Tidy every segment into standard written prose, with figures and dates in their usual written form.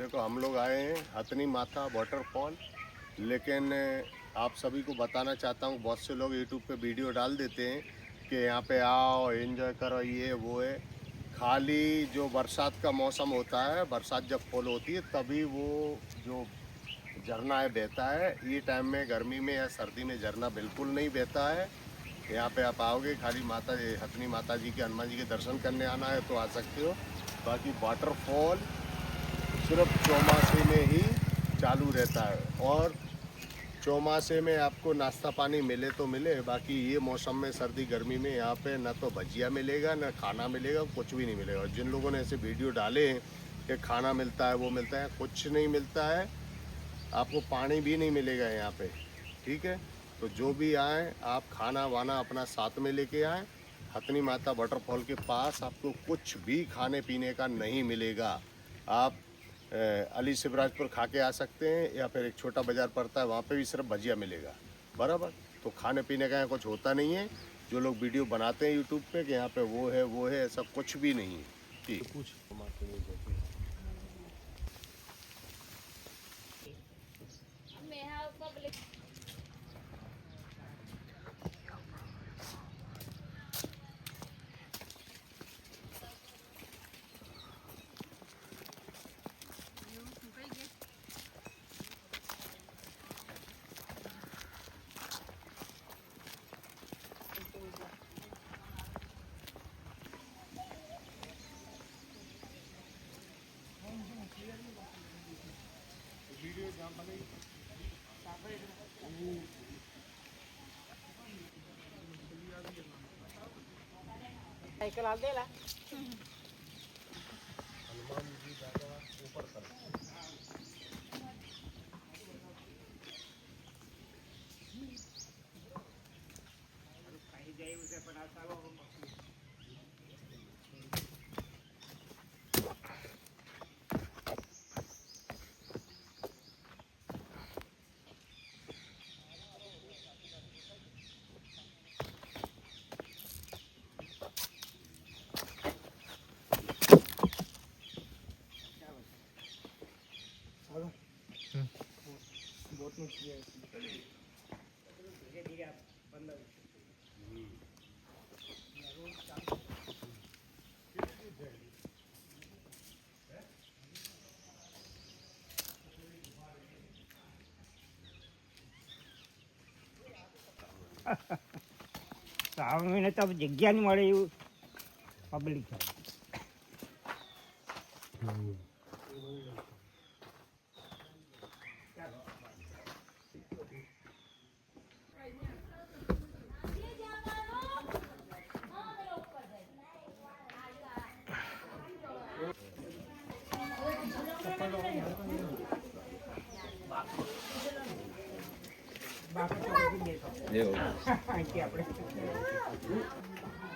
देखो हम लोग आए हैं हथनी माता वाटरफॉल, लेकिन आप सभी को बताना चाहता हूँ, बहुत से लोग यूट्यूब पे वीडियो डाल देते हैं कि यहाँ पे आओ एंजॉय करो, ये वो है। खाली जो बरसात का मौसम होता है, बरसात जब फुल होती है तभी वो जो झरना है बहता है। ये टाइम में गर्मी में या सर्दी में झरना बिल्कुल नहीं बहता है। यहाँ पे आप आओगे, खाली माता हथनी माता जी के, हनुमान जी के दर्शन करने आना है तो आ सकते हो। बाकी वाटरफॉल सिर्फ चौमासे में ही चालू रहता है, और चौमासे में आपको नाश्ता पानी मिले तो मिले, बाकी ये मौसम में सर्दी गर्मी में यहाँ पे ना तो भजिया मिलेगा ना खाना मिलेगा, कुछ भी नहीं मिलेगा। और जिन लोगों ने ऐसे वीडियो डाले हैं कि खाना मिलता है वो मिलता है, कुछ नहीं मिलता है। आपको पानी भी नहीं मिलेगा यहाँ पे, ठीक है। तो जो भी आए आप खाना वाना अपना साथ में लेके आए। हथनी माता वाटरफॉल के पास आपको कुछ भी खाने पीने का नहीं मिलेगा। आप अली शिवराजपुर खा के आ सकते हैं, या फिर एक छोटा बाज़ार पड़ता है वहाँ पे भी सिर्फ भजिया मिलेगा, बराबर। तो खाने पीने का यहाँ कुछ होता नहीं है। जो लोग वीडियो बनाते हैं यूट्यूब पे कि यहाँ पे वो है, ऐसा कुछ भी नहीं है। ठीक कुछ साइकिल आ देला શ્રાવણ મહિને તો જગ્યા નહીં મળે એવું પબ્લિક છે.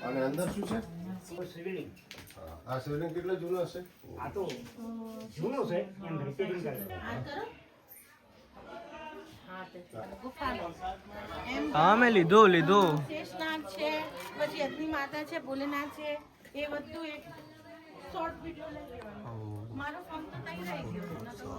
અને અંદર શું છે? શિવલિંગ. આ શિવલિંગ કેટલો જૂનો હશે? આ તો જૂનો છે, એમ રિપેરિંગ કરે. હા મેં લીધું શેષનાગ છે, પછી અગ્નિ માતા છે, ભોલેનાથ છે, એ બધું એક શોર્ટ વિડિયો લઈ લેવાનો. મારો ફોન તો નહીં રહી ગયો.